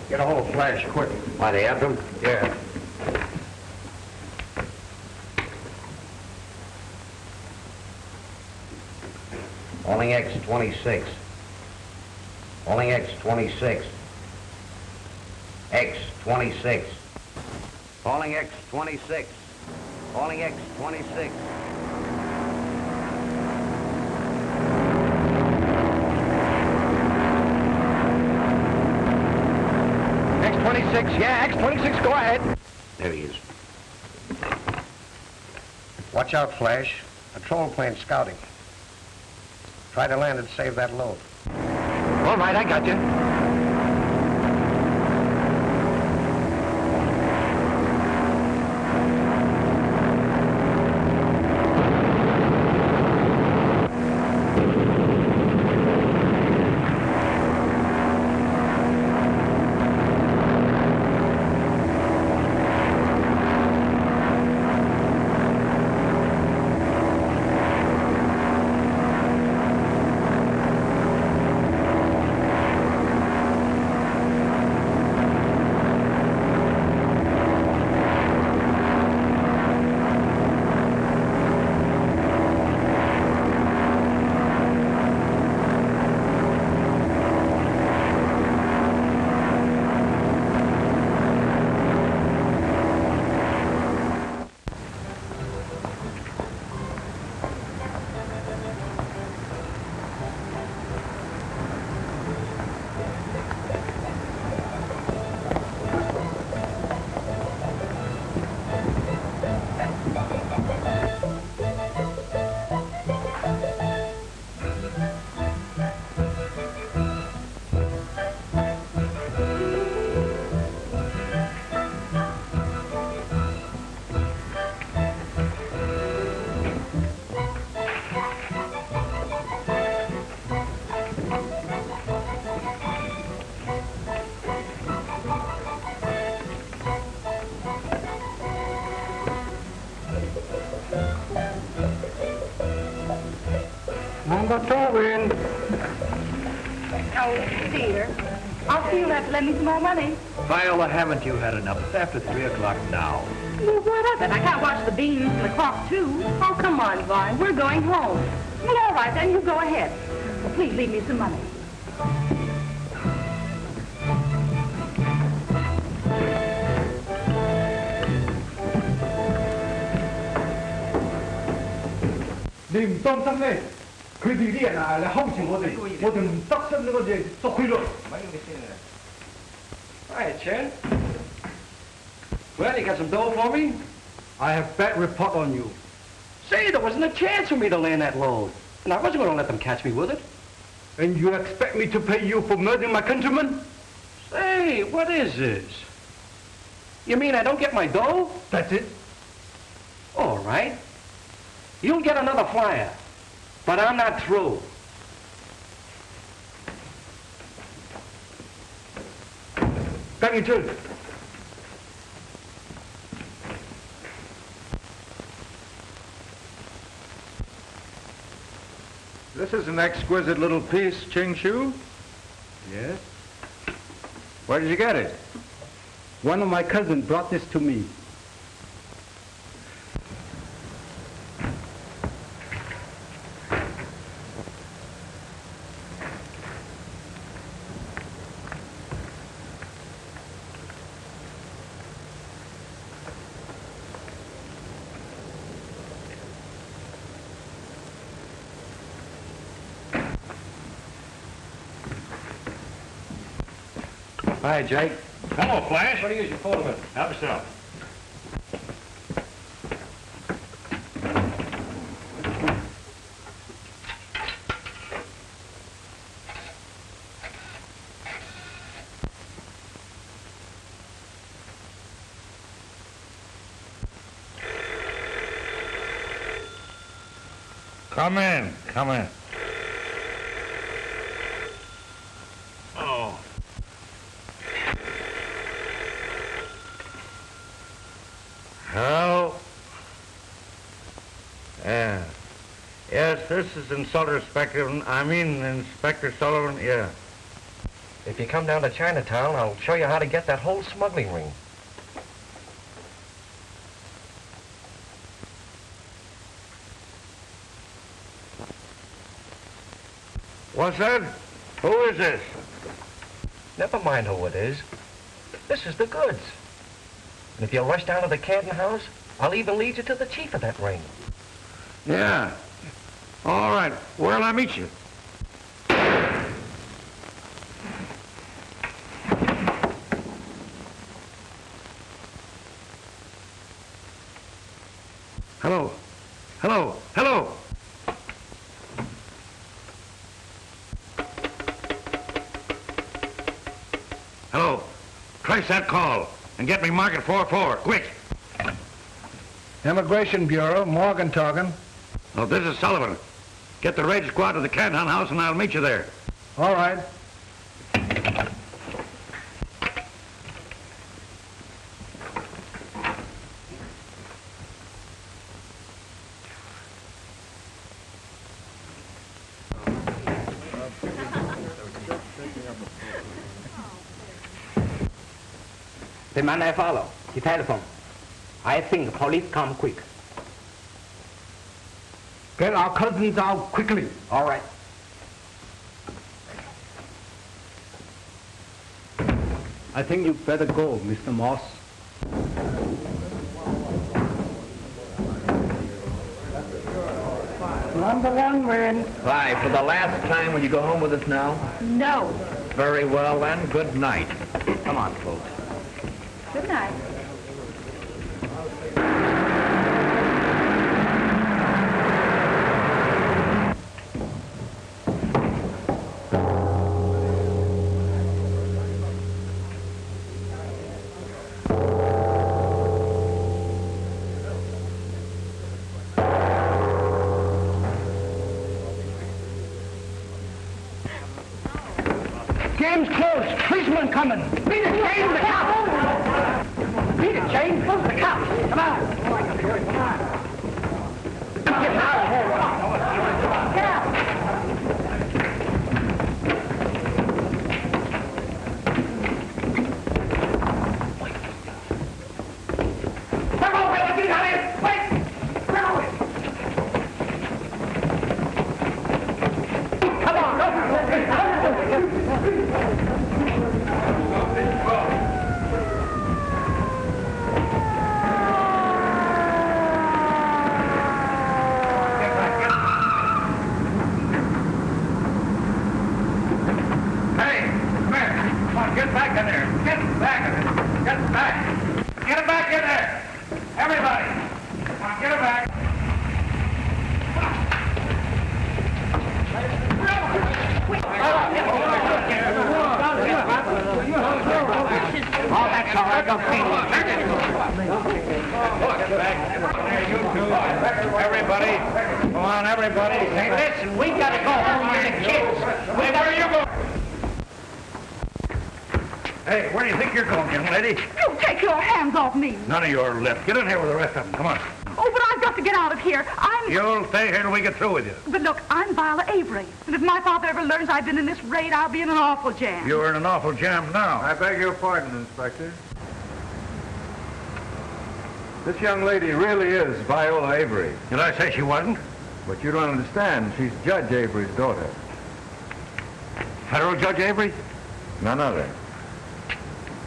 Get a hold of Flash, quick. Why, they have them? Yeah. Calling X26. Calling X26. X26. Calling X26. Calling X26. X26, yeah, X26, go ahead. There he is. Watch out, Flash. Patrol plane scouting. Try to land and save that load. All right, I got you. Orient. Oh, dear. I'll see you have to lend me some more money. Viola, haven't you had enough? It's after 3 o'clock now. Well, what of it? I can't watch the beans and the clock, too. Oh, come on, Vine. We're going home. Well, all right, then. You go ahead. Well, please leave me some money.你唔當心咩？佢哋啲人啊嚟睺住我哋唔得心，我哋捉佢落。Hi, Chen. Well, you got some dough for me? I have bad report on you. Say, there wasn't a chance for me to land that load. And I wasn't going to let them catch me with it. And you expect me to pay you for murdering my countrymen? Say, what is this? You mean I don't get my dough? That's it. All right. You'll get another flyer. But I'm not through. Thank you, too. This is an exquisite little piece, Ching Shu. Yes? Where did you get it? One of my cousins brought this to me. Hi, Jake. Hello, Flash. What do you use your phone with? Help yourself. Come in. Come in. Oh. Hello? Yeah. Yes, this is Inspector Sullivan. Yeah. If you come down to Chinatown, I'll show you how to get that whole smuggling ring. What's that? Who is this? Never mind who it is. This is the goods. And if you'll rush down to the Canton house, I'll even lead you to the chief of that ring. Yeah. All right. Where'll I meet you? Hello. Hello. Hello. Hello. Trace that call and get me Market 44, quick. Immigration Bureau, Morgan talking. Oh, this is Sullivan. Get the raid squad to the Canton house and I'll meet you there. All right. The man I follow, he telephoned. I think police come quick. Get our cousins out quickly. All right. I think you better go, Mr. Moss. Number one, we're in. Hi, for the last time, will you go home with us now? No. Very well, then. Good night. Come on, folks. Good night. Game's closed. Policeman coming. Beat it, Jane. The cops. Beat it, Jane. Close the cops. Come on. Get out of here. Get out. Come on, Willie. Get out of here. Wait. Come on. Come on. Get back in there. Get back in there. Get back. Get him back in there. Everybody. Come on, get him back. Oh, that's all right. Don't pay me. Get back. There, you two. Everybody. Come on, everybody. Hey, listen, we gotta go home with the kids. Where are you going? Hey, where do you think you're going, young lady? You take your hands off me. None of your left. Get in here with the rest of them. Come on. Oh, but I've got to get out of here. You'll stay here till we get through with you. But look, I'm Viola Avery. And if my father ever learns I've been in this raid, I'll be in an awful jam. You're in an awful jam now. I beg your pardon, Inspector. This young lady really is Viola Avery. Did I say she wasn't? But you don't understand. She's Judge Avery's daughter. Federal Judge Avery? None other.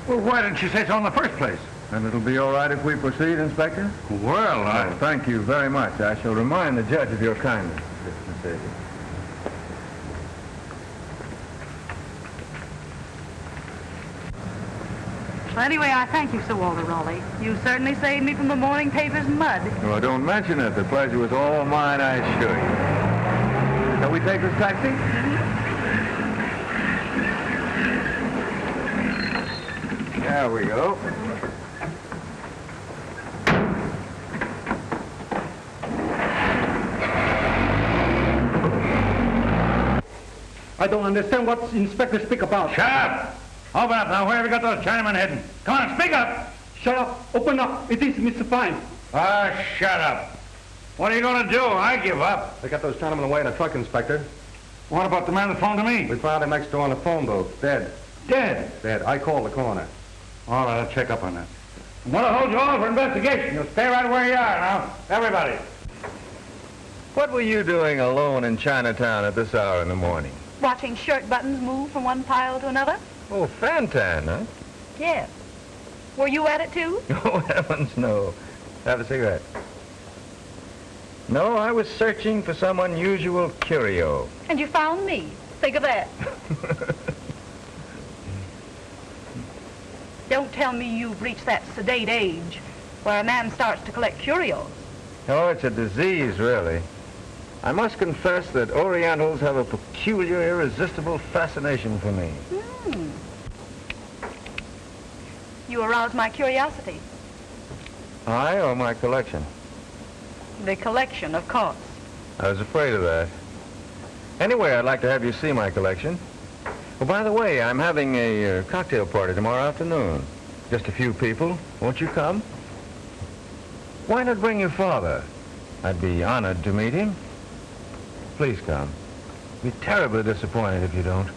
Well, why didn't you say so in the first place? And it'll be all right if we proceed, Inspector? Well, Oh, thank you very much. I shall remind the judge of your kindness, Mr. Sadie. Well, anyway, I thank you, Sir Walter Raleigh. You certainly saved me from the morning paper's mud. Oh, don't mention it. The pleasure was all mine, I assure you. Shall we take this taxi? There we go. I don't understand what Inspector speak about. shut up! Open up now. Where have you got those Chinamen heading? Come on, speak up! Shut up. Open up. It is Mr. Fine. Ah, shut up. What are you going to do? I give up. They got those gentlemen away in a truck, Inspector. What about the man that phoned to me? We found him next door on the phone booth, dead. Dead. Dead. I called the coroner. All right, I'll check up on that. I'm going to hold you all for investigation. You'll stay right where you are now. Everybody. What were you doing alone in Chinatown at this hour in the morning? Watching shirt buttons move from one pile to another? Oh, Fantan, huh? Yes. Were you at it too? Oh, heavens, no. Have a cigarette. No, I was searching for some unusual curio. And you found me. Think of that. Don't tell me you've reached that sedate age where a man starts to collect curios. Oh, it's a disease, really. I must confess that Orientals have a peculiar, irresistible fascination for me. You aroused my curiosity. I or my collection? The collection, of course. I was afraid of that. Anyway, I'd like to have you see my collection. Oh, by the way, I'm having a cocktail party tomorrow afternoon. Just a few people. Won't you come? Why not bring your father? I'd be honored to meet him. Please come. Be terribly disappointed if you don't.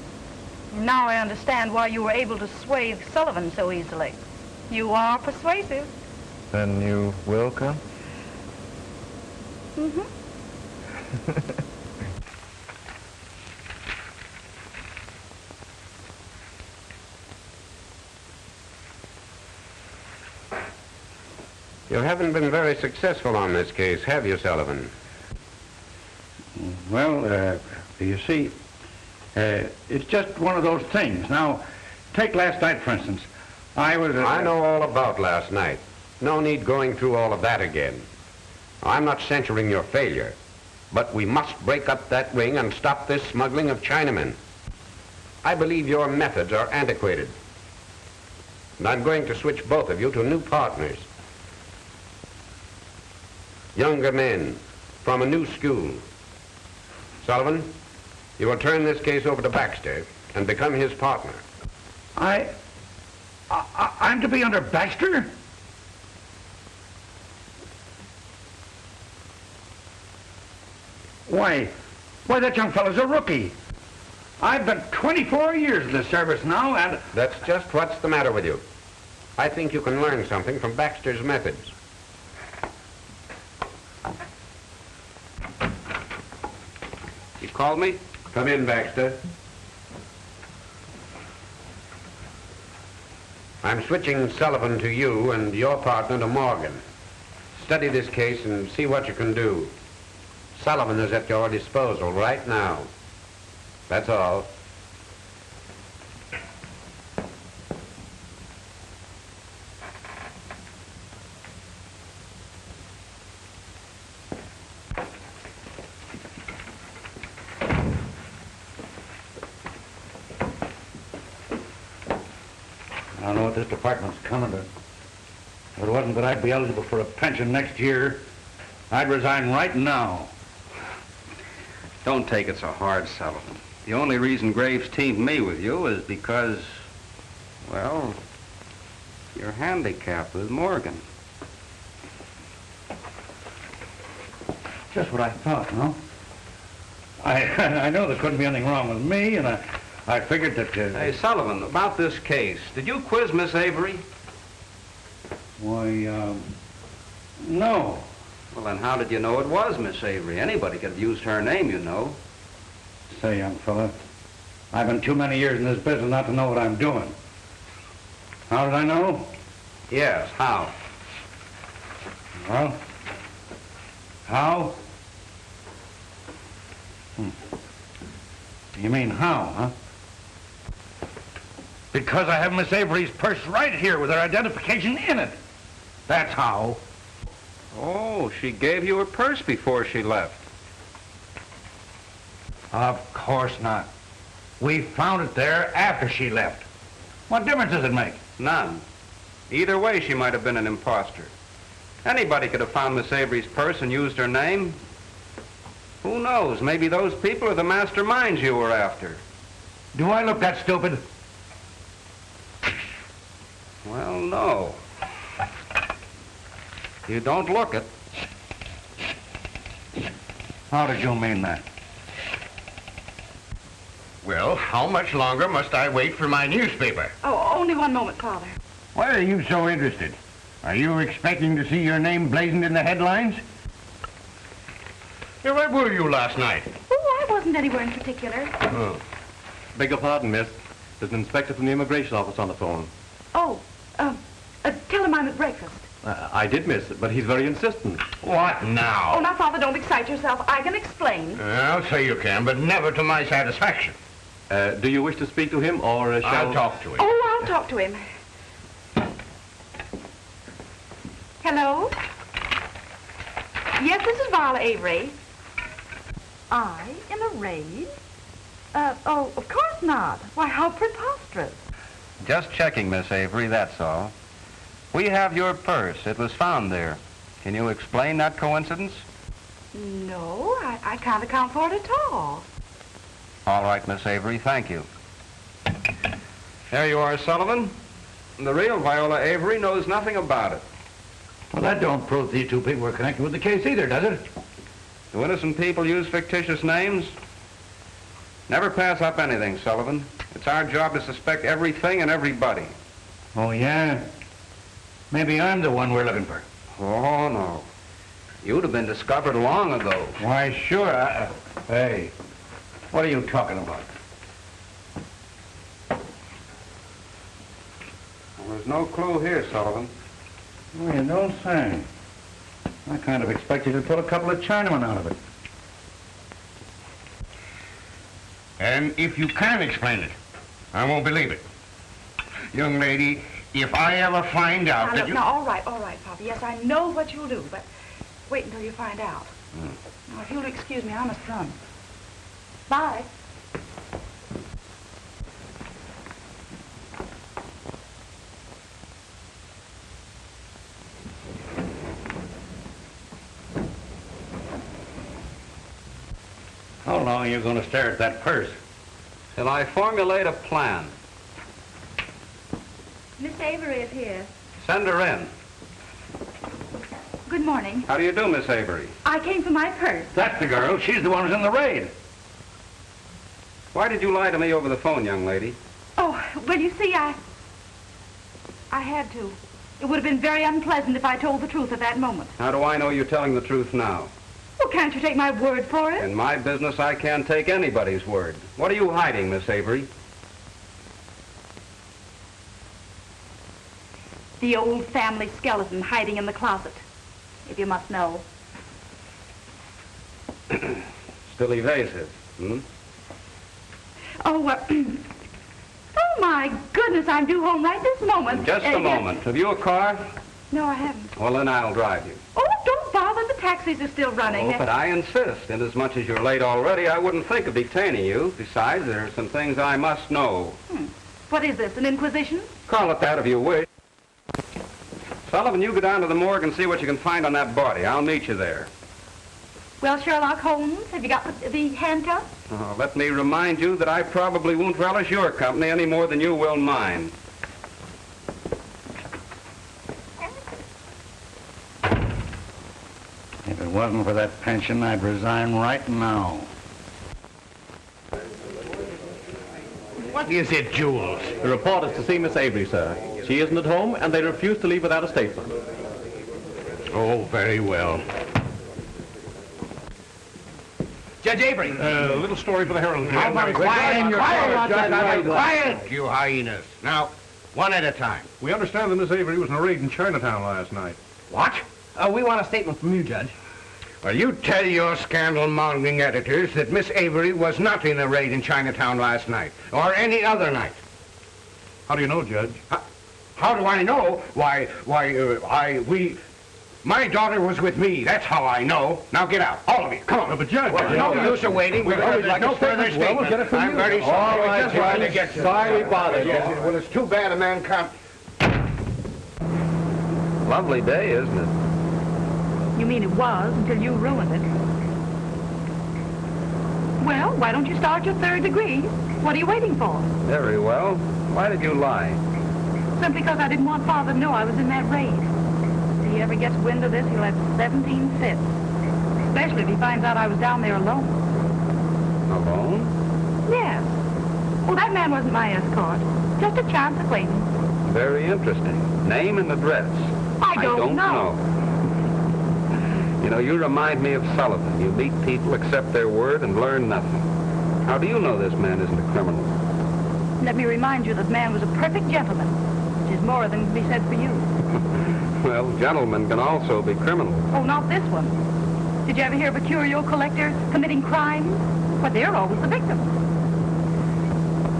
Now I understand why you were able to sway Sullivan so easily. You are persuasive. Then you will come? Mm-hmm. You haven't been very successful on this case, have you, Sullivan? Well, you see, it's just one of those things. Now, take last night, for instance. I know all about last night. No need going through all of that again. I'm not censuring your failure, but we must break up that ring and stop this smuggling of Chinamen. I believe your methods are antiquated. And I'm going to switch both of you to new partners. Younger men from a new school. Sullivan, you will turn this case over to Baxter and become his partner. I'm to be under Baxter? Why, that young fellow's a rookie. I've been 24 years in the service now, and... That's just what's the matter with you. I think you can learn something from Baxter's methods. You called me? Come in, Baxter. I'm switching Sullivan to you and your partner to Morgan. Study this case and see what you can do. Sullivan is at your disposal right now. That's all. I don't know what this department's coming to. If it wasn't that I'd be eligible for a pension next year, I'd resign right now. Don't take it so hard, Sullivan. The only reason Graves teamed me with you is because, well, you're handicapped with Morgan. Just what I thought, no? I know there couldn't be anything wrong with me, and I figured that... Hey, Sullivan, about this case, did you quiz Miss Avery? Why, no. Well, then how did you know it was Miss Avery? Anybody could have used her name, you know. Say, young fella, I've been too many years in this business not to know what I'm doing. How did I know? Yes, how? Well, how? You mean how, huh? Because I have Miss Avery's purse right here with her identification in it. That's how. Oh, she gave you her purse before she left. Of course not. We found it there after she left. What difference does it make? None. Either way, she might have been an imposter. Anybody could have found Miss Avery's purse and used her name. Who knows? Maybe those people are the masterminds you were after. Do I look that stupid? Well, no. You don't look it. How did you mean that? Well, how much longer must I wait for my newspaper? Oh, only one moment, Father. Why are you so interested? Are you expecting to see your name blazoned in the headlines? Here, where were you last night? Oh, I wasn't anywhere in particular. Oh. Beg your pardon, miss. There's an inspector from the immigration office on the phone. Oh, tell him I'm at breakfast. I did, miss, but he's very insistent. What Oh, now? now, Father, don't excite yourself. I can explain. I'll say you can, but never to my satisfaction. Do you wish to speak to him, or shall... I'll talk to him. Oh, I'll talk to him. Hello? Yes, this is Viola Avery. I in a raid? Oh, of course not. Why, how preposterous. Just checking, Miss Avery, that's all. We have your purse. It was found there. Can you explain that coincidence? No, I can't account for it at all. All right, Miss Avery, thank you. There you are, Sullivan. The real Viola Avery knows nothing about it. Well, that don't prove these two people were connected with the case either, does it? Do innocent people use fictitious names? Never pass up anything, Sullivan. It's our job to suspect everything and everybody. Oh, yeah? Maybe I'm the one we're looking for. Oh, no. You'd have been discovered long ago. Why, sure. Hey, what are you talking about? Well, there's no clue here, Sullivan. Oh, you don't say. I kind of expected you to pull a couple of Chinamen out of it. And if you can explain it, I won't believe it. Young lady, if I ever find out Now, that look, you... now, all right, Papa. Yes, I know what you'll do, but wait until you find out. Now, if you'll excuse me, I must run. Bye. How long are you going to stare at that purse? Till I formulate a plan. Miss Avery is here. Send her in. Good morning. How do you do, Miss Avery? I came for my purse. That's the girl. She's the one who's in the raid. Why did you lie to me over the phone, young lady? Oh, well, you see, I had to. It would have been very unpleasant if I told the truth at that moment. How do I know you're telling the truth now? Well, can't you take my word for it? In my business, I can't take anybody's word. What are you hiding, Miss Avery? The old family skeleton hiding in the closet, if you must know. Still evasive, hmm? Oh, oh, my goodness, I'm due home right this moment. Just a moment. Have you a car? No, I haven't. Well, then I'll drive you. Oh, don't bother. The taxis are still running. Oh, but I insist. Inasmuch as you're late already, I wouldn't think of detaining you. Besides, there are some things I must know. What is this, an inquisition? Call it that if you wish. Sullivan, you go down to the morgue and see what you can find on that body. I'll meet you there. Well, Sherlock Holmes, have you got the handcuffs? Oh, let me remind you that I probably won't relish your company any more than you will mine. If it wasn't for that pension, I'd resign right now. What is it, Jules? The report is to see Miss Avery, sir. She isn't at home, and they refuse to leave without a statement. Oh, very well. Judge Avery. A little story for the Herald. Quiet, you hyenas. Now, one at a time. We understand that Miss Avery was in a raid in Chinatown last night. What? We want a statement from you, Judge. Well, you tell your scandal-mongering editors that Miss Avery was not in a raid in Chinatown last night, or any other night. How do you know, Judge? How do I know? My daughter was with me. That's how I know. Now get out, all of you. Come on. But Judge... No use of waiting. There's no further statement. I'm very sorry. All right, Just wanted to get you. Sorry we bothered you. Yes, well, it's too bad a man can't... Lovely day, isn't it? You mean it was until you ruined it. Well, why don't you start your third degree? What are you waiting for? Very well. Why did you lie? Simply because I didn't want Father to know I was in that raid. If he ever gets wind of this, he'll have 17 fits. Especially if he finds out I was down there alone. Alone? Yes. Oh, that man wasn't my escort. Just a chance acquaintance. Very interesting. Name and address. I don't know. You know, you remind me of Sullivan. You meet people, accept their word, and learn nothing. How do you know this man isn't a criminal? Let me remind you that man was a perfect gentleman, which is more than can be said for you. Well, gentlemen can also be criminals. Oh, not this one. Did you ever hear of a curio collector committing crime? Well, they're always the victim.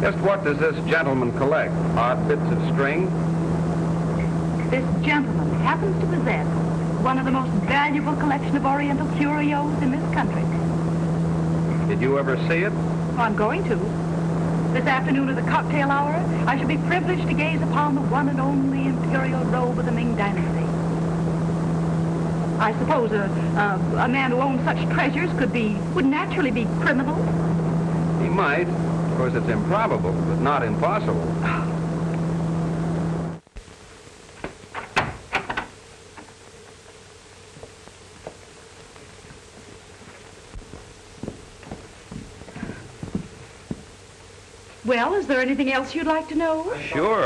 Just what does this gentleman collect? Odd bits of string? This gentleman happens to possess one of the most valuable collection of Oriental curios in this country. Did you ever see it? Oh, I'm going to. This afternoon at the cocktail hour, I shall be privileged to gaze upon the one and only imperial robe of the Ming Dynasty. I suppose a man who owns such treasures would naturally be criminal. He might. Of course, it's improbable, but not impossible. Well, is there anything else you'd like to know? Sure,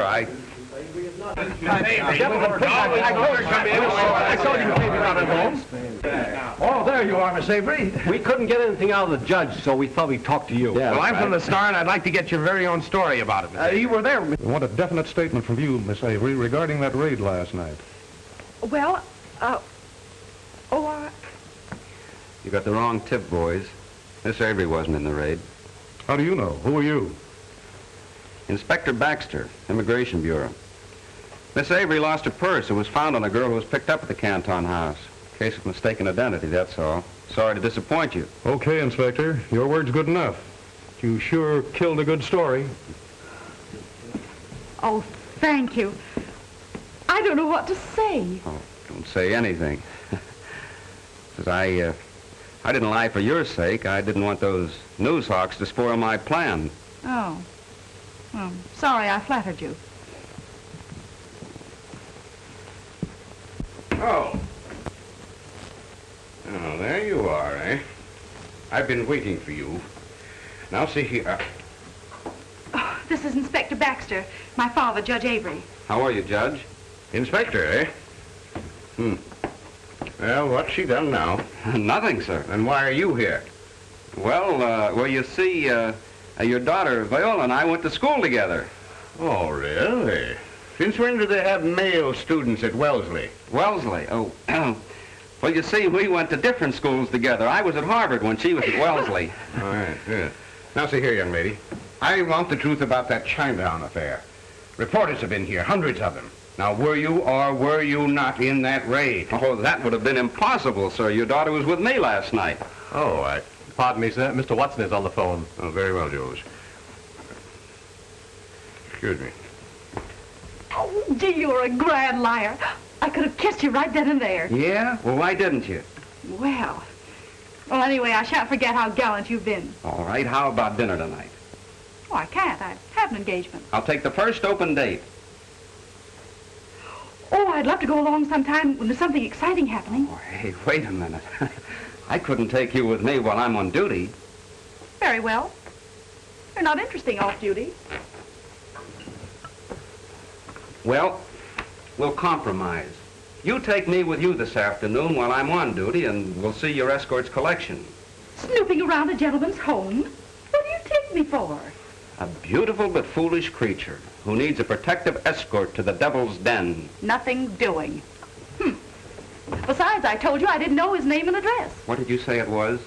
Oh, there you are, Miss Avery. We couldn't get anything out of the judge, so we thought we'd talk to you. Yeah, well, I'm from the Star, and I'd like to get your very own story about it. You were there. We want a definite statement from you, Miss Avery, regarding that raid last night. Well, You got the wrong tip, boys. Miss Avery wasn't in the raid. How do you know? Who are you? Inspector Baxter, Immigration Bureau. Miss Avery lost her purse. It was found on a girl who was picked up at the Canton House. Case of mistaken identity, that's all. Sorry to disappoint you. Okay, Inspector. Your word's good enough. You sure killed a good story. oh, thank you. I don't know what to say. Oh, don't say anything. Because I didn't lie for your sake. I didn't want those news hawks to spoil my plan. Oh. Sorry I flattered you. Oh, there you are, eh? I've been waiting for you. Now, see here. Oh, this is Inspector Baxter, my father, Judge Avery. How are you, Judge? Inspector, eh? Well, what's she done now? Nothing, sir. And why are you here? Well, you see, your daughter, Viola, and I went to school together. Oh, really? Since when do they have male students at Wellesley? Wellesley? Oh, well, you see, we went to different schools together. I was at Harvard when she was at Wellesley. All right, good. Now, see here, young lady. I want the truth about that Chinatown affair. Reporters have been here, hundreds of them. Now, were you or were you not in that raid? Oh, that would have been impossible, sir. Your daughter was with me last night. Oh, Pardon me, sir. Mr. Watson is on the phone. Oh, very well, Jules. Excuse me. Oh, gee, you're a grand liar. I could have kissed you right then and there. Yeah? Well, why didn't you? Well, anyway, I shan't forget how gallant you've been. All right, how about dinner tonight? Oh, I can't. I have an engagement. I'll take the first open date. Oh, I'd love to go along sometime when there's something exciting happening. Oh, hey, wait a minute. I couldn't take you with me while I'm on duty. Very well. You're not interesting off duty. Well, we'll compromise. You take me with you this afternoon while I'm on duty, and we'll see your escort's collection. Snooping around a gentleman's home? What do you take me for? A beautiful but foolish creature who needs a protective escort to the devil's den. Nothing doing. Besides, I told you I didn't know his name and address. What did you say it was?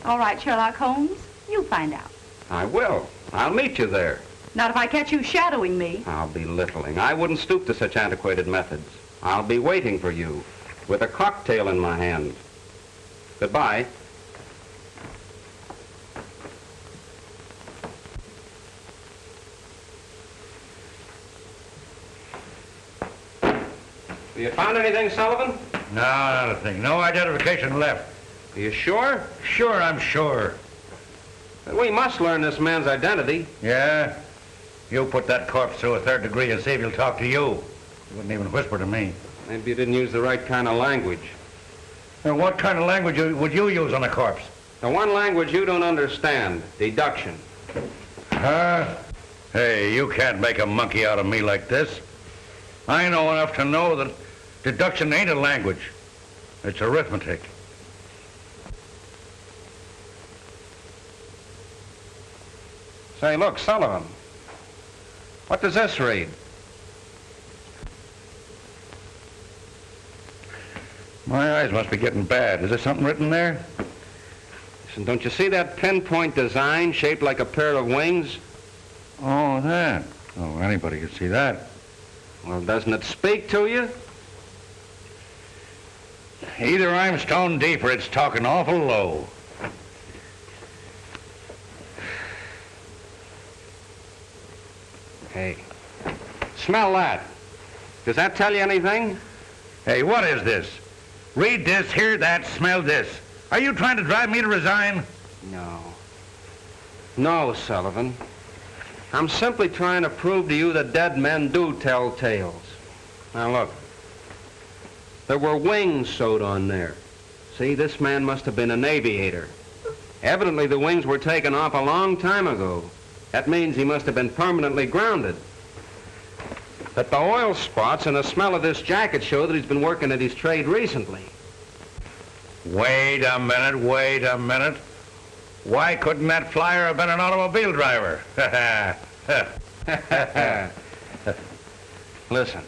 All right, Sherlock Holmes, you find out. I will. I'll meet you there. Not if I catch you shadowing me. I'll be littling. I wouldn't stoop to such antiquated methods. I'll be waiting for you with a cocktail in my hand. Goodbye. Have you found anything, Sullivan? No, not a thing. No identification left. Are you sure? Sure, I'm sure. We must learn this man's identity. Yeah? You put that corpse through a third degree and see if he'll talk to you. He wouldn't even whisper to me. Maybe you didn't use the right kind of language. And what kind of language would you use on a corpse? The one language you don't understand, deduction. Huh? Hey, you can't make a monkey out of me like this. I know enough to know that deduction ain't a language. It's arithmetic. Say, look, Sullivan. What does this read? My eyes must be getting bad. Is there something written there? Listen, don't you see that pinpoint design shaped like a pair of wings? Oh, that. Oh, anybody could see that. Well, doesn't it speak to you? Either I'm stone deep or it's talking awful low. Hey, smell that. Does that tell you anything? Hey, what is this? Read this, hear that, smell this. Are you trying to drive me to resign? No. No, Sullivan. I'm simply trying to prove to you that dead men do tell tales. Now, look. There were wings sewed on there. See, this man must have been an aviator. Evidently, the wings were taken off a long time ago. That means he must have been permanently grounded. That the oil spots and the smell of this jacket show that he's been working at his trade recently. Wait a minute, wait a minute. Why couldn't that flyer have been an automobile driver? Listen.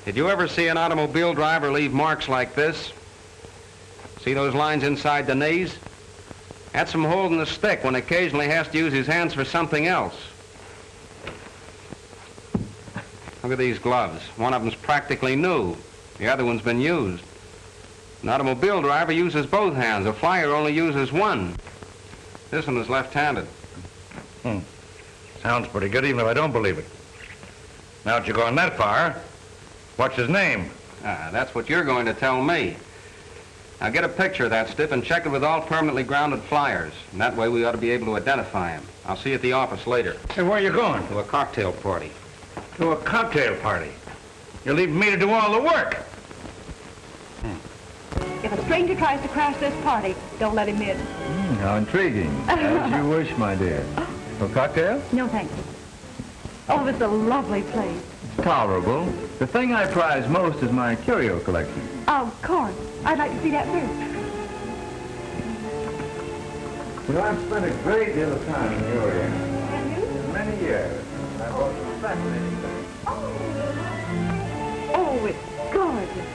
Did you ever see an automobile driver leave marks like this? See those lines inside the knees? That's from holding the stick when occasionally he has to use his hands for something else. Look at these gloves. One of them's practically new. The other one's been used. An automobile driver uses both hands. A flyer only uses one. This one is left-handed. Sounds pretty good, even if I don't believe it. Now that you're going that far, what's his name? That's what you're going to tell me. Now get a picture of that stiff and check it with all permanently grounded flyers. And that way we ought to be able to identify him. I'll see you at the office later. Hey, where are you going? To a cocktail party. To a cocktail party? You're leaving me to do all the work. If a stranger tries to crash this party, don't let him in. How intriguing. As you wish, my dear. A cocktail? No, thank you. Oh, it's a lovely place. Tolerable. The thing I prize most is my curio collection. Of course. I'd like to see that first. Well, I've spent a great deal of time in the Orient. Have you? Many years. I've also fascinating things. Oh, it's gorgeous.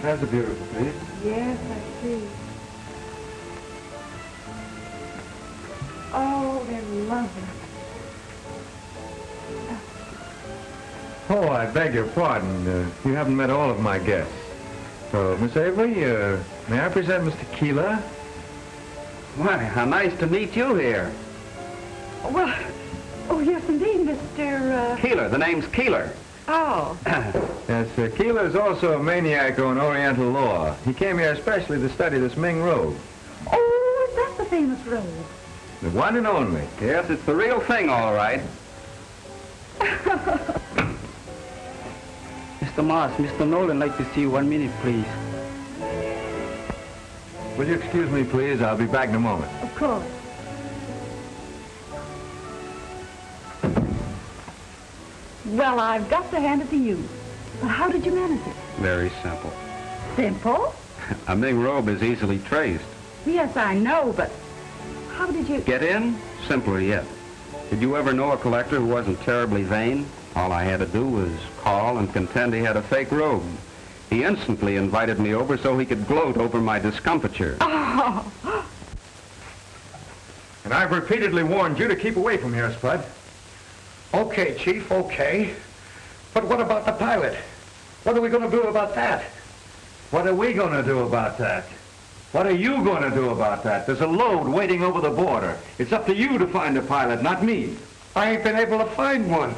That's a beautiful piece. Yes, I see. Oh, they're lovely. Oh, I beg your pardon. You haven't met all of my guests. So, Miss Avery, may I present Mr. Keeler? Why, how nice to meet you here. Well, oh, yes, indeed, Mr. Keeler. The name's Keeler. Oh. Yes, Keeler is also a maniac on Oriental law. He came here especially to study this Ming robe. Oh, is that the famous robe? The one and only. Yes, it's the real thing, all right. Mr. Moss, Mr. Nolan like to see you 1 minute, please. Will you excuse me, please? I'll be back in a moment. Of course. Well, I've got to hand it to you. But how did you manage it? Very simple. Simple? A Ming robe is easily traced. Yes, I know, but how did you... Get in? Simpler yet. Did you ever know a collector who wasn't terribly vain? All I had to do was call and contend he had a fake robe. He instantly invited me over so he could gloat over my discomfiture. Oh. And I've repeatedly warned you to keep away from here, Spud. Okay, Chief, okay. But what about the pilot? What are we going to do about that? What are we going to do about that? What are you going to do about that? There's a load waiting over the border. It's up to you to find a pilot, not me. I ain't been able to find one.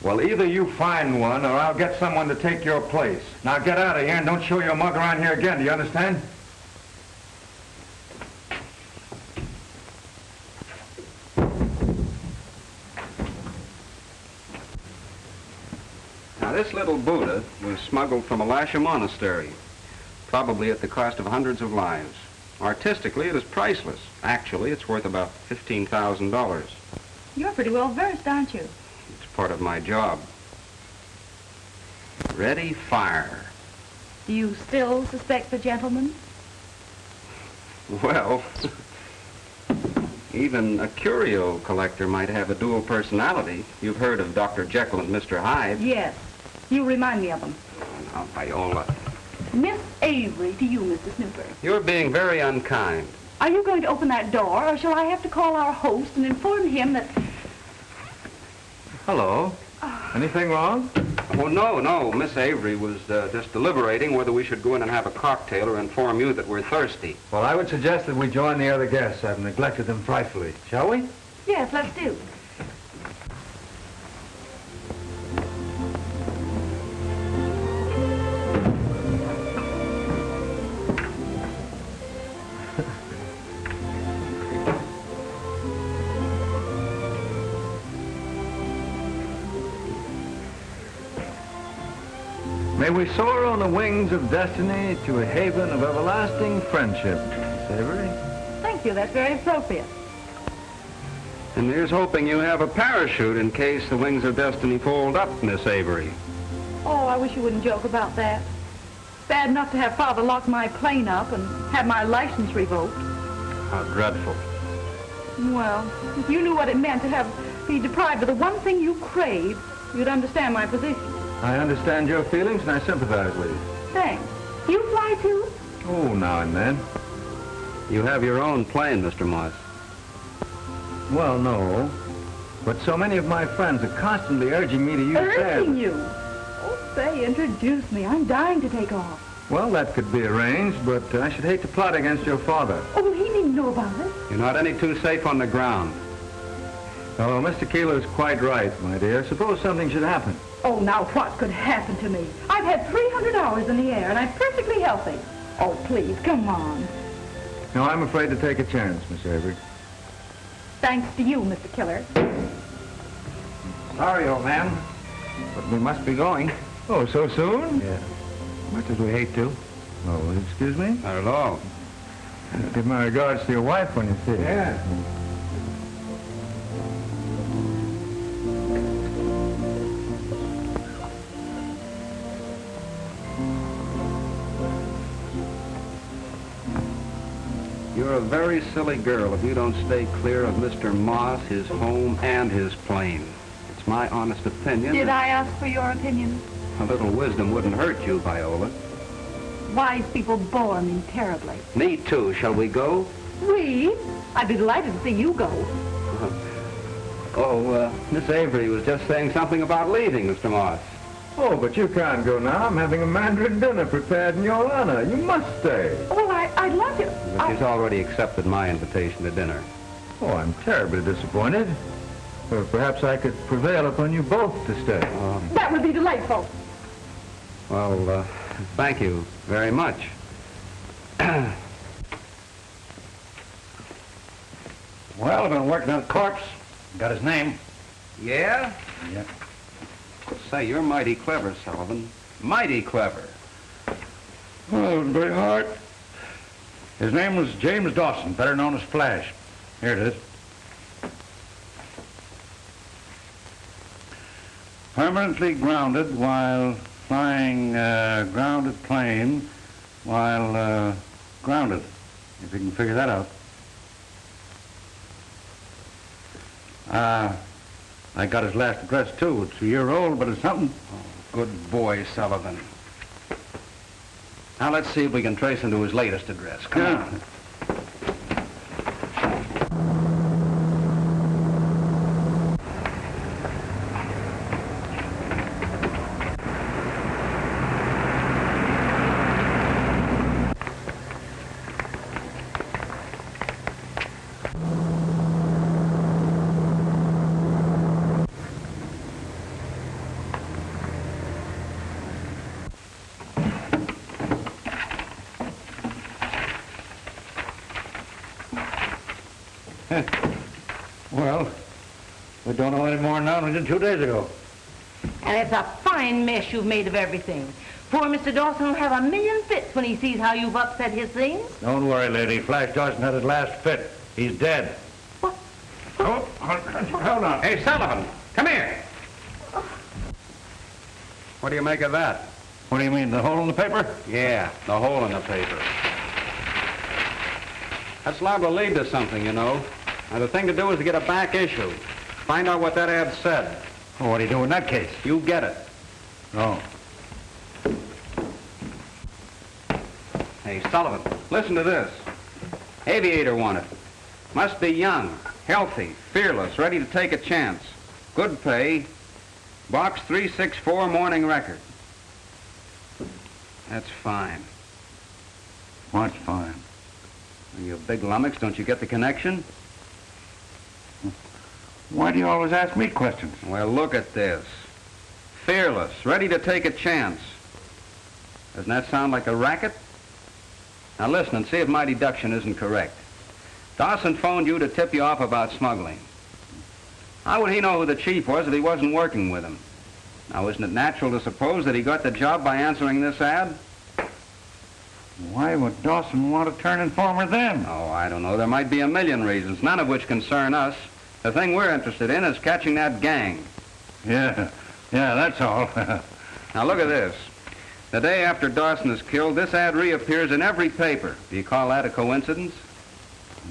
Well, either you find one or I'll get someone to take your place. Now get out of here and don't show your mug around here again, do you understand? Now, this little Buddha was smuggled from Alasha Monastery, probably at the cost of hundreds of lives. Artistically, it is priceless. Actually, it's worth about $15,000. You're pretty well versed, aren't you? It's part of my job. Ready, fire. Do you still suspect the gentleman? Well, even a curio collector might have a dual personality. You've heard of Dr. Jekyll and Mr. Hyde. Yes. You remind me of him. Oh, now, Viola. Miss Avery to you, Mr. Snooper. You're being very unkind. Are you going to open that door, or shall I have to call our host and inform him that... Hello. Anything wrong? Oh, no. Miss Avery was just deliberating whether we should go in and have a cocktail or inform you that we're thirsty. Well, I would suggest that we join the other guests. I've neglected them frightfully. Shall we? Yes, let's do. May we soar on the wings of destiny to a haven of everlasting friendship. Miss Avery? Thank you. That's very appropriate. And here's hoping you have a parachute in case the wings of destiny fold up, Miss Avery. Oh, I wish you wouldn't joke about that. Bad enough to have Father lock my plane up and have my license revoked. How dreadful. Well, if you knew what it meant to be deprived of the one thing you crave, you'd understand my position. I understand your feelings and I sympathize with you. Thanks. You fly too? Oh, now and then. You have your own plane, Mr. Moss. Well, no. But so many of my friends are constantly urging me to use theirs. Urging you? Oh, say, introduce me. I'm dying to take off. Well, that could be arranged, but I should hate to plot against your father. Oh, well, he needn't know about it. You're not any too safe on the ground. Oh, Mr. Keeler's quite right, my dear. Suppose something should happen. Oh, now what could happen to me? I've had 300 hours in the air, and I'm perfectly healthy. Oh, please, come on. No, I'm afraid to take a chance, Miss Avery. Thanks to you, Mr. Killer. Sorry, old man, but we must be going. Oh, so soon? Yeah. Much as we hate to. Oh, excuse me? Not at all. Give my regards to your wife when you see her. Yeah. You're a very silly girl if you don't stay clear of Mr. Moss, his home, and his plane. It's my honest opinion. Did I ask for your opinion? A little wisdom wouldn't hurt you, Viola. Wise people bore me terribly. Me too. Shall we go? We? I'd be delighted to see you go. Miss Avery was just saying something about leaving, Mr. Moss. Oh, but you can't go now. I'm having a Mandarin dinner prepared in your honor. You must stay. Well, I'd love to. But she's already accepted my invitation to dinner. Oh, I'm terribly disappointed. Or perhaps I could prevail upon you both to stay. That would be delightful. Well, thank you very much. Well, I've been working on a corpse. Got his name. Yeah? Yeah. Say, you're mighty clever, Sullivan. Mighty clever. Oh, it was very hard. His name was James Dawson, better known as Flash. Here it is. Permanently grounded while flying grounded plane while grounded, if you can figure that out. I got his last address, too. It's a year old, but it's something. Oh, good boy, Sullivan. Now, let's see if we can trace him to his latest address. Come on. Well, we don't know any more now than we did 2 days ago. And it's a fine mess you've made of everything. Poor Mr. Dawson will have a million fits when he sees how you've upset his things. Don't worry, lady. Flash Dawson had his last fit. He's dead. What? Oh, hold on. Hey, Sullivan, come here. What do you make of that? What do you mean, the hole in the paper? Yeah, the hole in the paper. That's liable to lead to something, you know. Now, the thing to do is to get a back issue. Find out what that ad said. Well, what do you do in that case? You get it. Oh. Hey, Sullivan, listen to this. Aviator wanted. Must be young, healthy, fearless, ready to take a chance. Good pay. Box 364, Morning Record. That's fine. What's fine? You big lummox, don't you get the connection? Why do you always ask me questions? Well, look at this. Fearless, ready to take a chance. Doesn't that sound like a racket? Now listen and see if my deduction isn't correct. Dawson phoned you to tip you off about smuggling. How would he know who the chief was if he wasn't working with him? Now, isn't it natural to suppose that he got the job by answering this ad? Why would Dawson want to turn informer then? Oh, I don't know. There might be a million reasons, none of which concern us. The thing we're interested in is catching that gang. Yeah, that's all. Now, look at this. The day after Dawson is killed, this ad reappears in every paper. Do you call that a coincidence?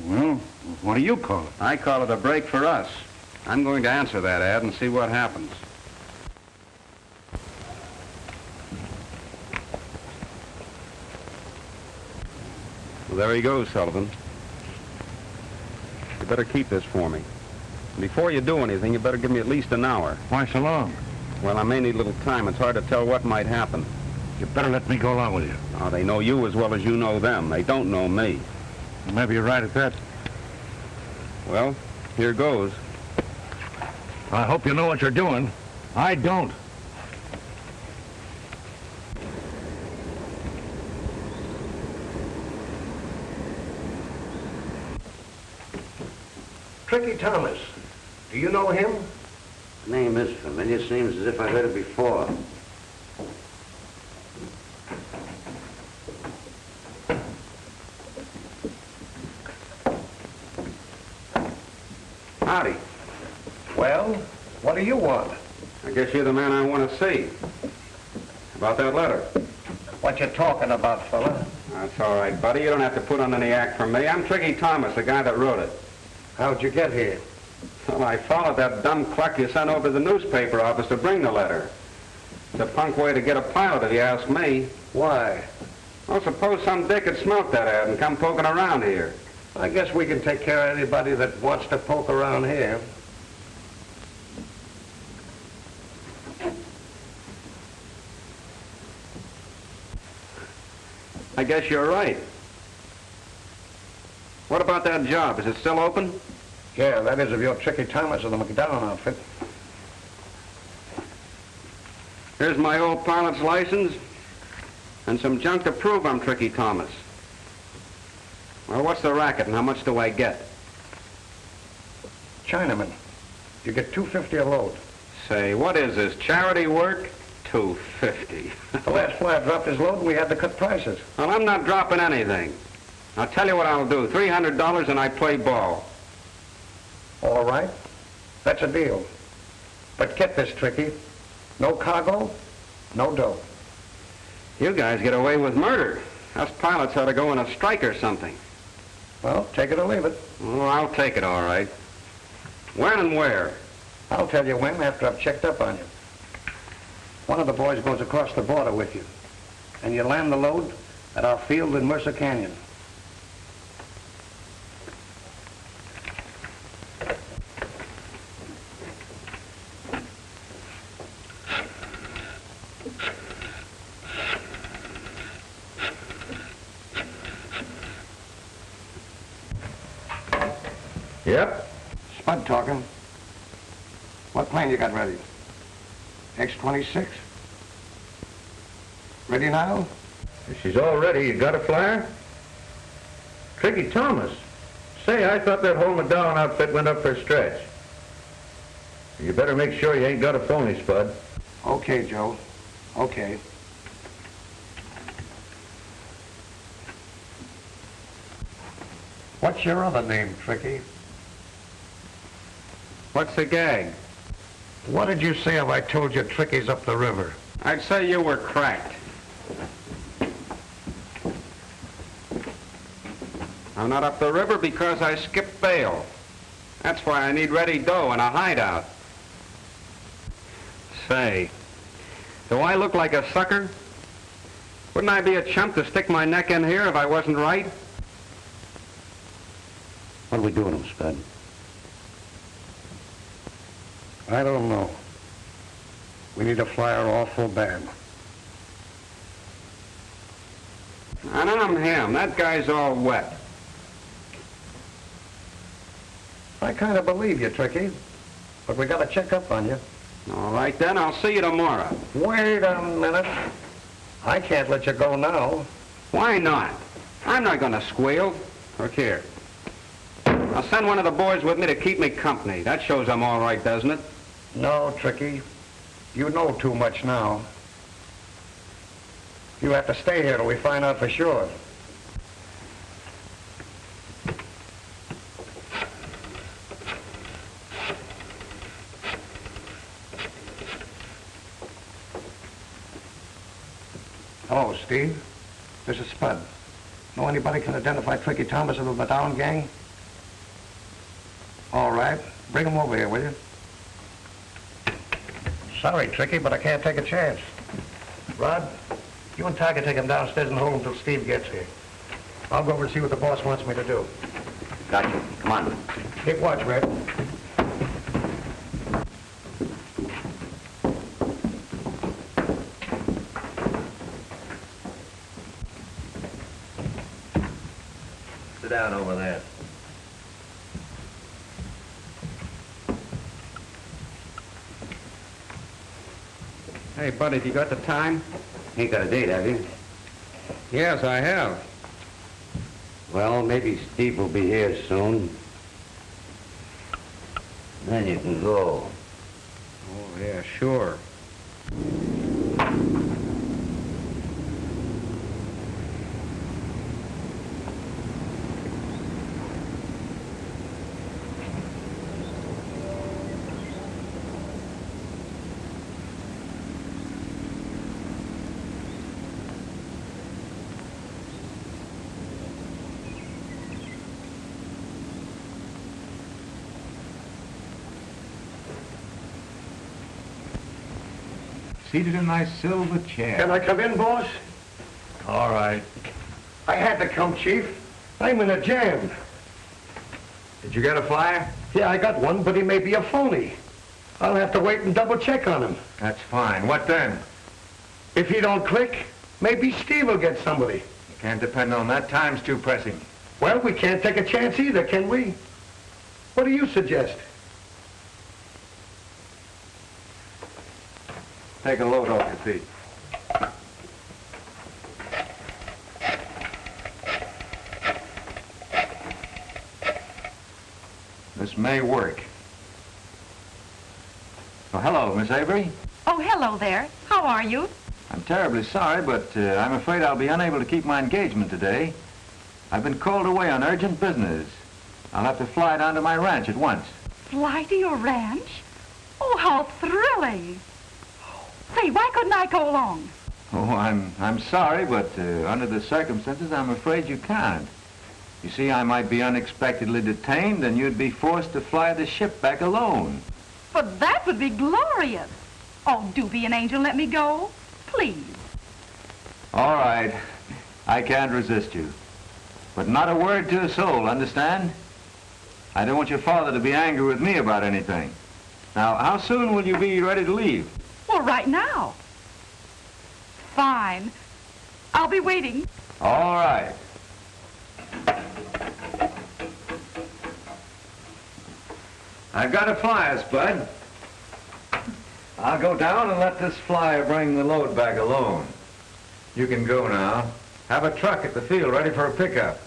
Well, what do you call it? I call it a break for us. I'm going to answer that ad and see what happens. Well, there he goes, Sullivan. You better keep this for me. Before you do anything, you better give me at least an hour. Why so long? Well, I may need a little time. It's hard to tell what might happen. You better let me go along with you. Oh, they know you as well as you know them. They don't know me. Maybe you're right at that. Well, here goes. I hope you know what you're doing. I don't. Tricky Thomas. Do you know him? The name is familiar. Seems as if I heard it before. Howdy. Well, what do you want? I guess you're the man I want to see. About that letter. What you talking about, fella? That's all right, buddy. You don't have to put on any act for me. I'm Tricky Thomas, the guy that wrote it. How'd you get here? Well, I followed that dumb cluck you sent over to the newspaper office to bring the letter. It's a punk way to get a pilot, if you ask me. Why? Well, suppose some dick had smelt that ad and come poking around here. I guess we can take care of anybody that wants to poke around here. I guess you're right. What about that job? Is it still open? Yeah, that is of your Tricky Thomas of the McDowell outfit. Here's my old pilot's license and some junk to prove I'm Tricky Thomas. Well, what's the racket and how much do I get? Chinaman. You get $2.50 a load. Say, what is this, charity work? $2.50. The last flyer dropped his load and we had to cut prices. Well, I'm not dropping anything. I'll tell you what I'll do. $300 and I play ball. All right. That's a deal. But get this, Tricky. No cargo, no dough. You guys get away with murder. Us pilots ought to go on a strike or something. Well, take it or leave it. Oh, I'll take it, all right. When and where? I'll tell you when after I've checked up on you. One of the boys goes across the border with you, and you land the load at our field in Mercer Canyon. Yep. Spud talking. What plane you got ready? X-26? Ready now? If she's all ready, you got a flyer? Tricky Thomas. Say, I thought that whole McDowell outfit went up for a stretch. You better make sure you ain't got a phony, Spud. Okay, Joe. Okay. What's your other name, Tricky? What's the gag? What did you say if I told you Tricky's up the river? I'd say you were cracked. I'm not up the river because I skipped bail. That's why I need ready dough and a hideout. Say, do I look like a sucker? Wouldn't I be a chump to stick my neck in here if I wasn't right? What are we doing, Spud? I don't know. We need a flyer awful bad. And I'm him. That guy's all wet. I kind of believe you, Tricky. But we got to check up on you. All right, then. I'll see you tomorrow. Wait a minute. I can't let you go now. Why not? I'm not going to squeal. Look here. I'll send one of the boys with me to keep me company. That shows I'm all right, doesn't it? No, Tricky. You know too much now. You have to stay here till we find out for sure. Hello, Steve. This is Spud. Know anybody can identify Tricky Thomas of the Badown gang? All right. Bring him over here, will you? Sorry, Tricky, but I can't take a chance. Rod, you and Tiger take him downstairs and hold him till Steve gets here. I'll go over and see what the boss wants me to do. Gotcha. Come on. Keep watch, Red. Sit down over there. Hey, buddy, have you got the time? Ain't got a date, have you? Yes, I have. Well, maybe Steve will be here soon. Then you can go. Oh, yeah, sure. Seated in a nice silver chair. Can I come in, boss? All right. I had to come, Chief. I'm in a jam. Did you get a flyer? Yeah, I got one, but he may be a phony. I'll have to wait and double check on him. That's fine. What then? If he don't click, maybe Steve will get somebody. You can't depend on that. Time's too pressing. Well, we can't take a chance either, can we? What do you suggest? Take a load off your feet. This may work. Oh, hello, Miss Avery. Oh, hello there. How are you? I'm terribly sorry, but I'm afraid I'll be unable to keep my engagement today. I've been called away on urgent business. I'll have to fly down to my ranch at once. Fly to your ranch? Oh, how thrilling. Say, why couldn't I go along? Oh, I'm sorry, but under the circumstances, I'm afraid you can't. You see, I might be unexpectedly detained, and you'd be forced to fly the ship back alone. But that would be glorious. Oh, do be an angel and let me go. Please. All right. I can't resist you. But not a word to a soul, understand? I don't want your father to be angry with me about anything. Now, how soon will you be ready to leave? Well, right now. Fine. I'll be waiting. All right. I've got a flyer, Spud. I'll go down and let this flyer bring the load back alone. You can go now. Have a truck at the field ready for a pickup.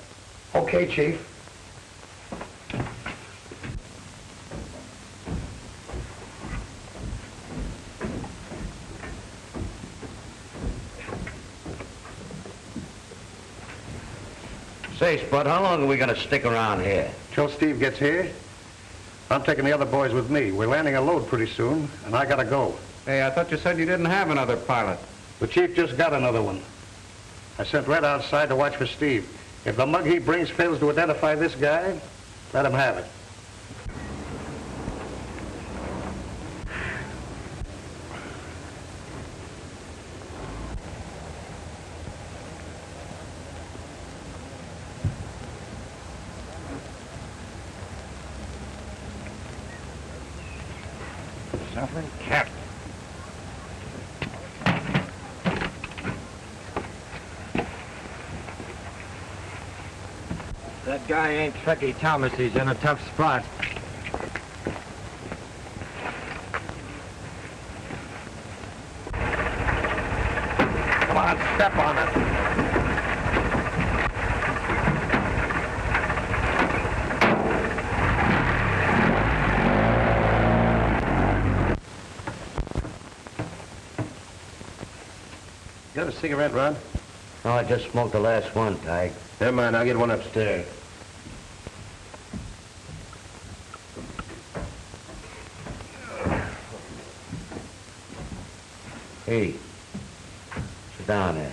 Okay, Chief. face, Bud. How long are we going to stick around here? Till Steve gets here. I'm taking the other boys with me. We're landing a load pretty soon, and I gotta go. Hey, I thought you said you didn't have another pilot. The chief just got another one. I sent Red outside to watch for Steve. If the mug he brings fails to identify this guy, let him have it. Suffering cat. That guy ain't Truckee Thomas. He's in a tough spot. Come on, step on it. You got a cigarette, Ron? No, I just smoked the last one, Tig. Never mind, I'll get one upstairs. Hey, sit down there.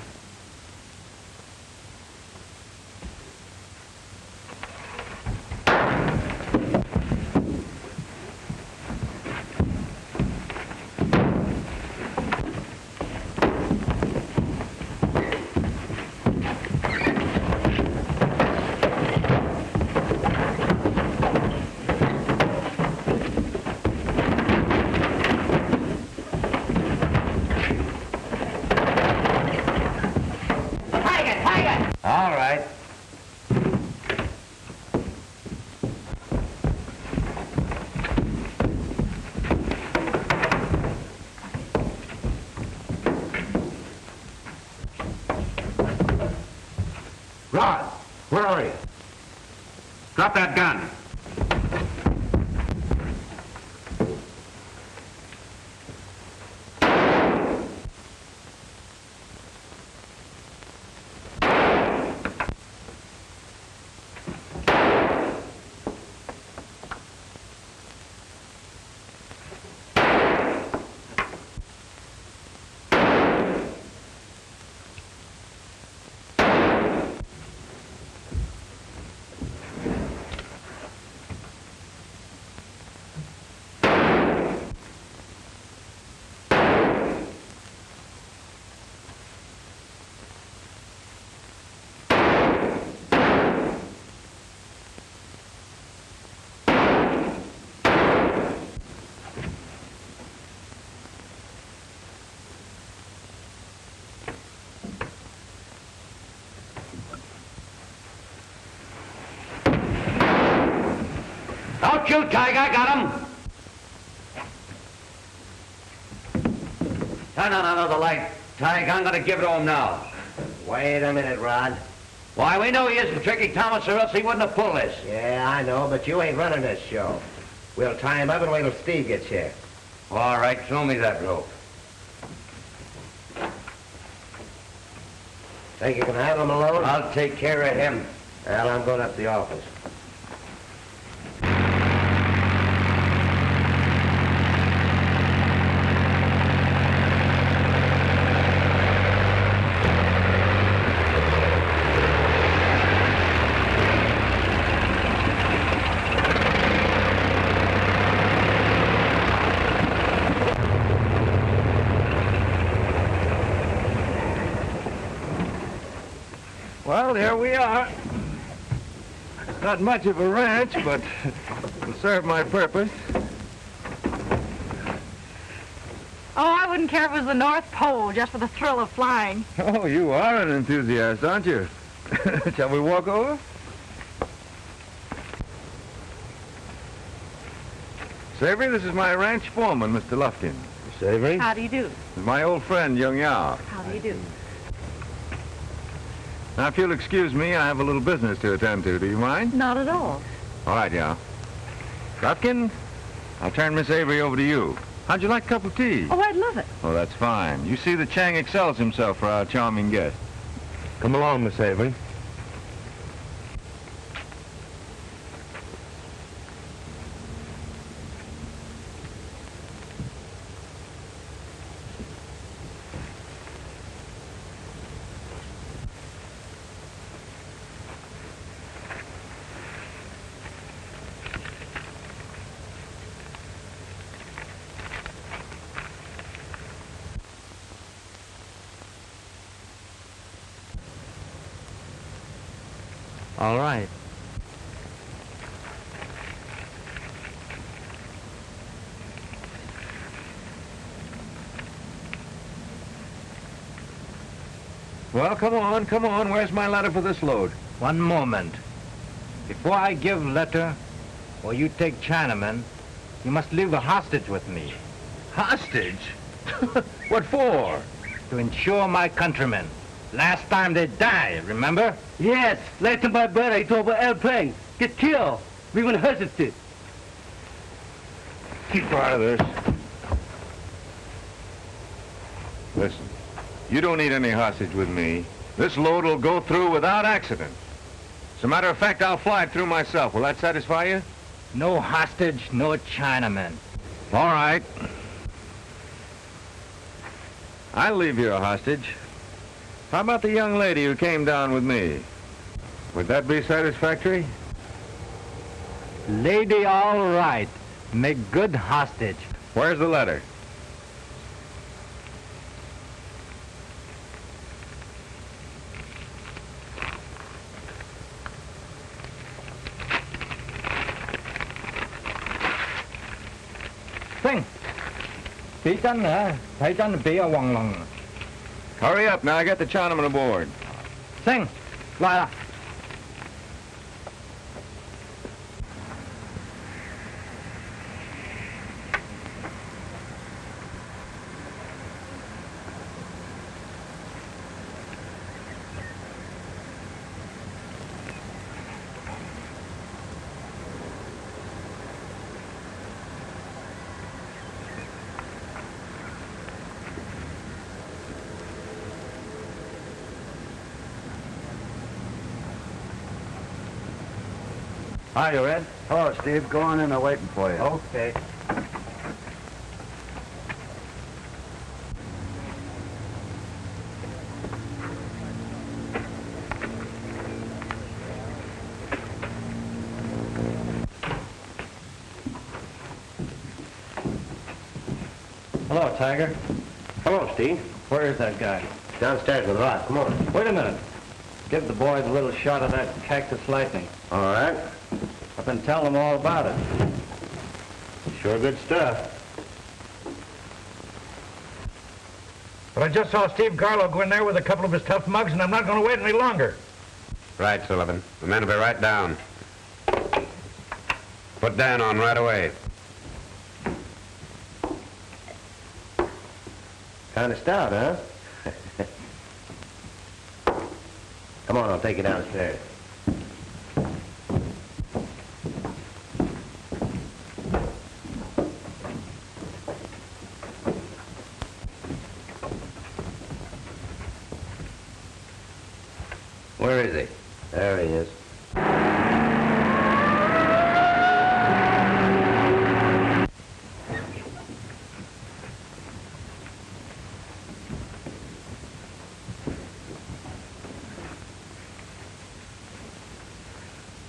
All right. Ron, where are you? Drop that gun. Don't shoot, Tig. I got him. Turn on another light. Tig, I'm going to give it to him now. Wait a minute, Rod. Why, we know he isn't Tricky Thomas, or else he wouldn't have pulled this. Yeah, I know, but you ain't running this show. We'll tie him up and wait till Steve gets here. All right, throw me that rope. Think you can handle him alone? I'll take care of him. Well, I'm going up to the office. Well, here we are. Not much of a ranch, but it'll serve my purpose. Oh, I wouldn't care if it was the North Pole, just for the thrill of flying. Oh, you are an enthusiast, aren't you? Shall we walk over? Savory, this is my ranch foreman, Mr. Lufkin. Savory? How do you do? My old friend, Young Yao. How do you do? Now, if you'll excuse me, I have a little business to attend to. Do you mind? Not at all. All right, Yao. Lufkin, I'll turn Miss Avery over to you. How'd you like a cup of tea? Oh, I'd love it. Oh, that's fine. You see that Chang excels himself for our charming guest. Come along, Miss Avery. All right. Well, come on, come on. Where's my letter for this load? One moment. Before I give letter, or you take Chinaman, you must leave a hostage with me. Hostage? What for? To insure my countrymen. Last time they died, remember? Yes, last time my brother he drove an airplane. Get killed. We went hesitate. Keep out of this. Listen, you don't need any hostage with me. This load will go through without accident. As a matter of fact, I'll fly it through myself. Will that satisfy you? No hostage, no Chinaman. All right. I'll leave you a hostage. How about the young lady who came down with me? Would that be satisfactory? Lady, all right. Make good hostage. Where's the letter? Sing. Bị chân hả? Thấy chân bị ở hoàng lòng. Hurry up, now I got the Chinaman aboard. Sing. Lại là. Hi, you Red? Hello, Steve. Go on in. I'm waiting for you. Okay. Hello, Tiger. Hello, Steve. Where is that guy? Downstairs with Rod. Come on. Wait a minute. Give the boys a little shot of that cactus lightning. All right. I've been telling them all about it. Sure good stuff. But I just saw Steve Garlow go in there with a couple of his tough mugs, and I'm not going to wait any longer. Right, Sullivan. The men will be right down. Put Dan on right away. Kind of stout, huh? Come on, I'll take you downstairs. Where is he? There he is.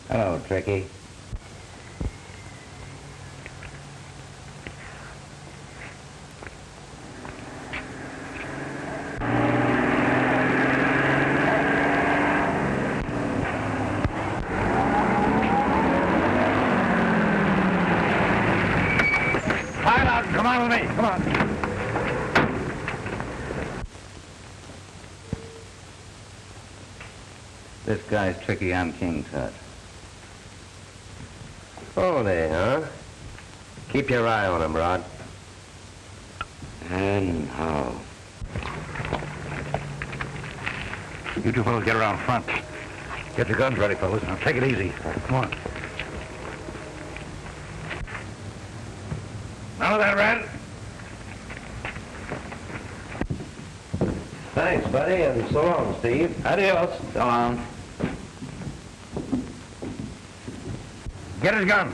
Hello, Tricky. Come on with me. Come on. This guy's Tricky. I'm King's Hut. Oh, there, huh? Keep your eye on him, Rod. And how? You two fellows get around front. Get your guns ready, fellas. Now take it easy. Come on. None of that, Red. Thanks, buddy, and so long, Steve. Adios. So long. Get his gun.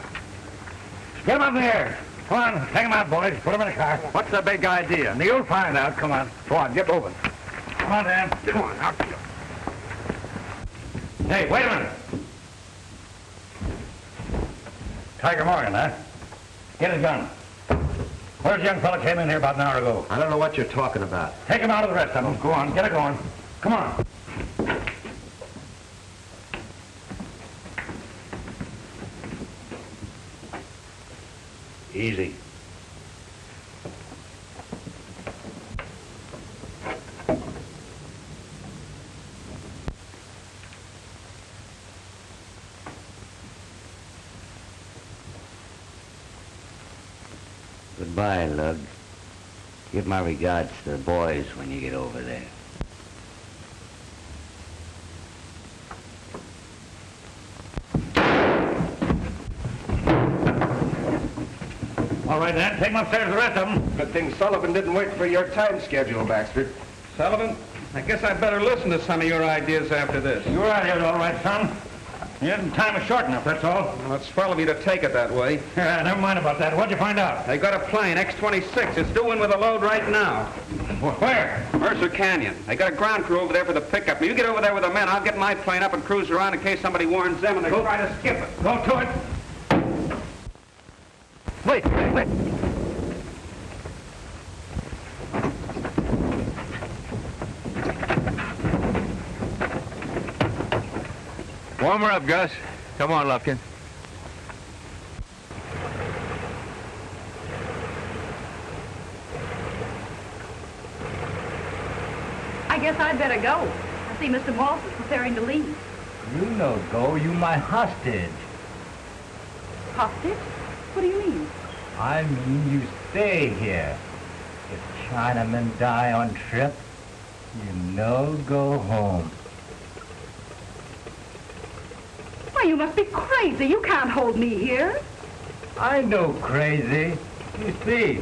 Get him up in the air. Come on, take him out, boys. Put him in the car. What's the big idea? You'll find out. Come on. Go on, get moving. Come on, Dan. Come on, out. Hey, wait a minute. Tiger Morgan, huh? Get his gun. Where's the young fella came in here about an hour ago? I don't know what you're talking about. Take him out of the rest of them. Go on, get it going. Come on. Easy. Goodbye, Lug. Give my regards to the boys when you get over there. All right, then. Take them upstairs, the rest of them. Good thing Sullivan didn't wait for your time schedule, Baxter. Sullivan, I guess I'd better listen to some of your ideas after this. Your idea's all right, son. Yeah, time is short enough, that's all. Well, it's swell of you to take it that way. Yeah, never mind about that. What'd you find out? They got a plane, X-26. It's due in with a load right now. Where? Mercer Canyon. They got a ground crew over there for the pickup. Now, you get over there with the men. I'll get my plane up and cruise around in case somebody warns them and they try to skip it. Go to it. Wait. Warm her up, Gus. Come on, Lufkin. I guess I'd better go. I see Mr. Moss is preparing to leave. You no go. You my hostage. Hostage? What do you mean? I mean you stay here. If Chinamen die on trip, you no go home. Why, you must be crazy. You can't hold me here. I know crazy. You see.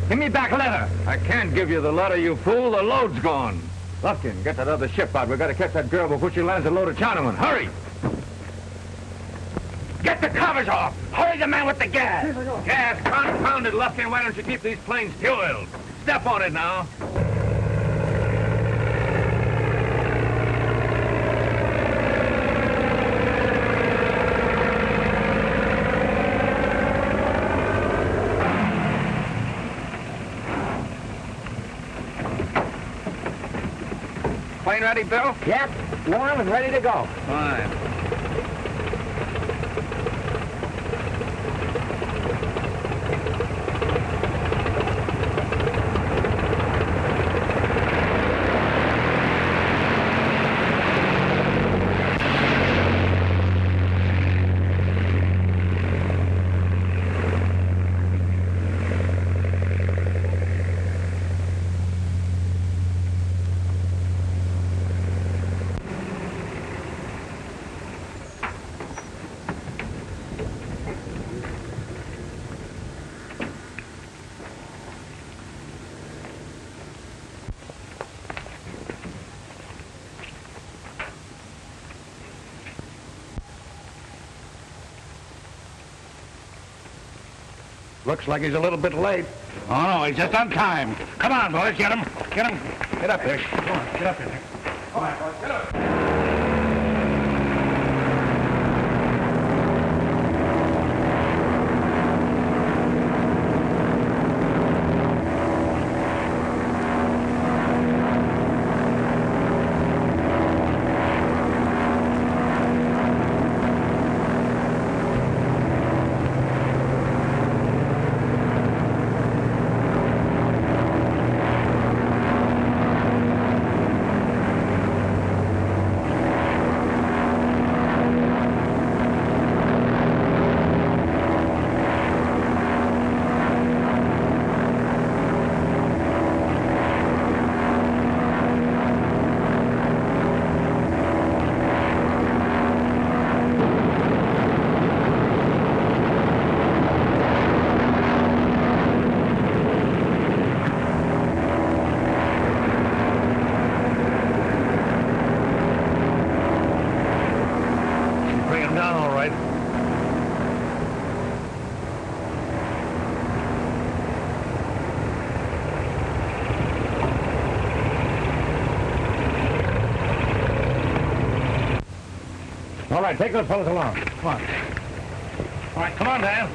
Give me back leather. I can't give you the letter, you fool. The load's gone. Lufkin, get that other ship out. We've got to catch that girl before she lands a load of Chinamen. Hurry! Get the covers off. Hurry the man with the gas. Gas, confounded, Lufkin. Why don't you keep these planes fueled? Step on it now. Plane ready, Bill? Yep. Warm and ready to go. Fine. Looks like he's a little bit late. Oh, no, he's just on time. Come on, boys, get him. Get him. Get up there. Come on, get up in there. Come on, boys, get up. right, take those fellas along. Come on. All right, come on, Dan.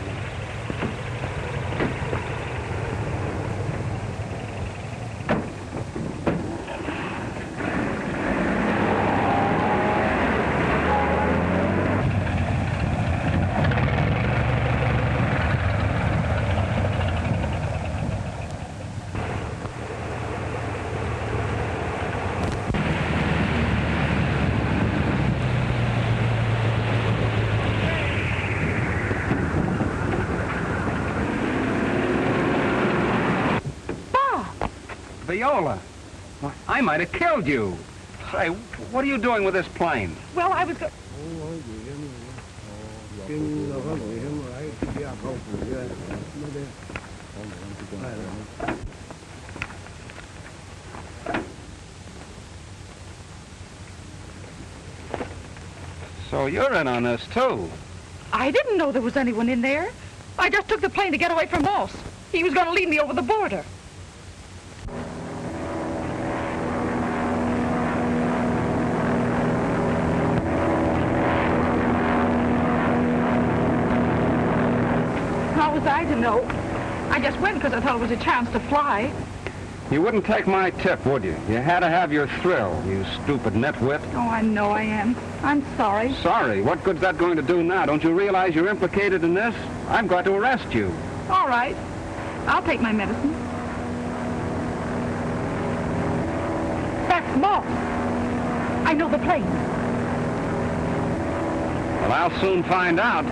Viola, I might have killed you. Say, what are you doing with this plane? Well, I was So you're in on this, too. I didn't know there was anyone in there. I just took the plane to get away from Moss. He was going to lead me over the border. How was I to know? I just went because I thought it was a chance to fly. You wouldn't take my tip, would you? You had to have your thrill, you stupid nitwit. Oh, I know I am. I'm sorry. Sorry? What good's that going to do now? Don't you realize you're implicated in this? I've got to arrest you. All right. I'll take my medicine. That's Moss. I know the plane. Well, I'll soon find out.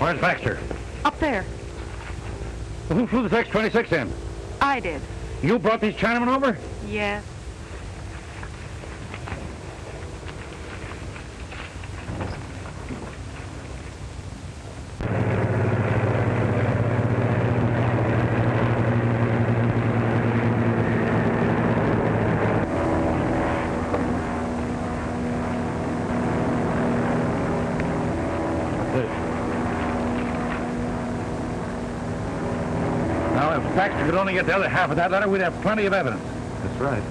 Where's Baxter? Up there. Who flew the X-26 in? I did. You brought these Chinamen over? Yes. Now, if Baxter could only get the other half of that letter, we'd have plenty of evidence. That's right.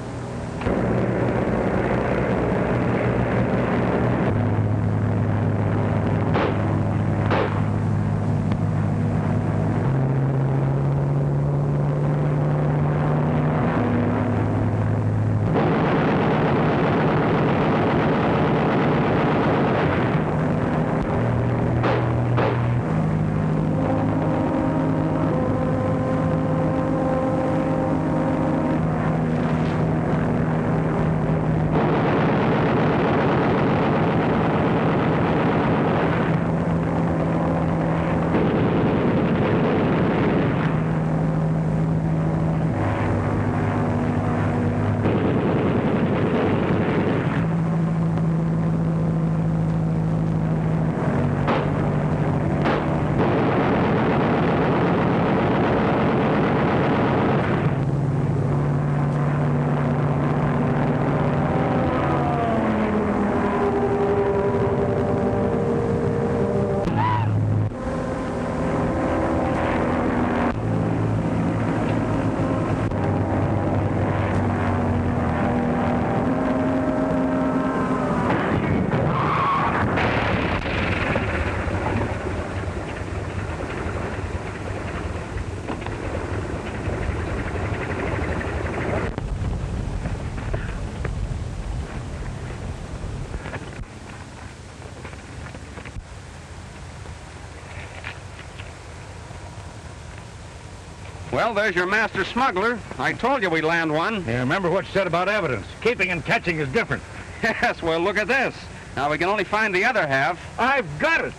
Well, there's your master smuggler. I told you we'd land one. Yeah, remember what you said about evidence. Keeping and catching is different. Yes, well, look at this. Now, we can only find the other half. I've got it.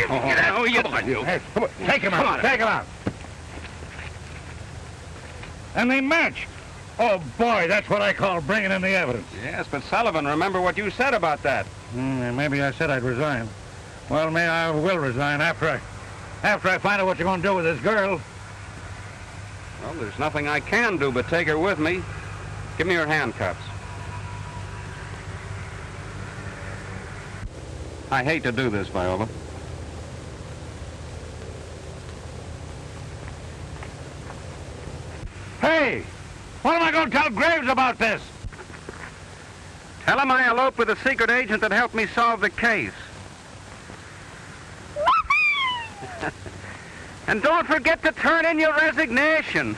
Oh, you... Come on, you. Hey, come on. Take him out. Take him out. And they match. Oh, boy, that's what I call bringing in the evidence. Yes, but Sullivan, remember what you said about that. Maybe I said I'd resign. Well, maybe I will resign after I find out what you're going to do with this girl. Well, there's nothing I can do but take her with me. Give me your handcuffs. I hate to do this, Viola. Hey, what am I going to tell Graves about this? Tell him I eloped with a secret agent that helped me solve the case. And don't forget to turn in your resignation.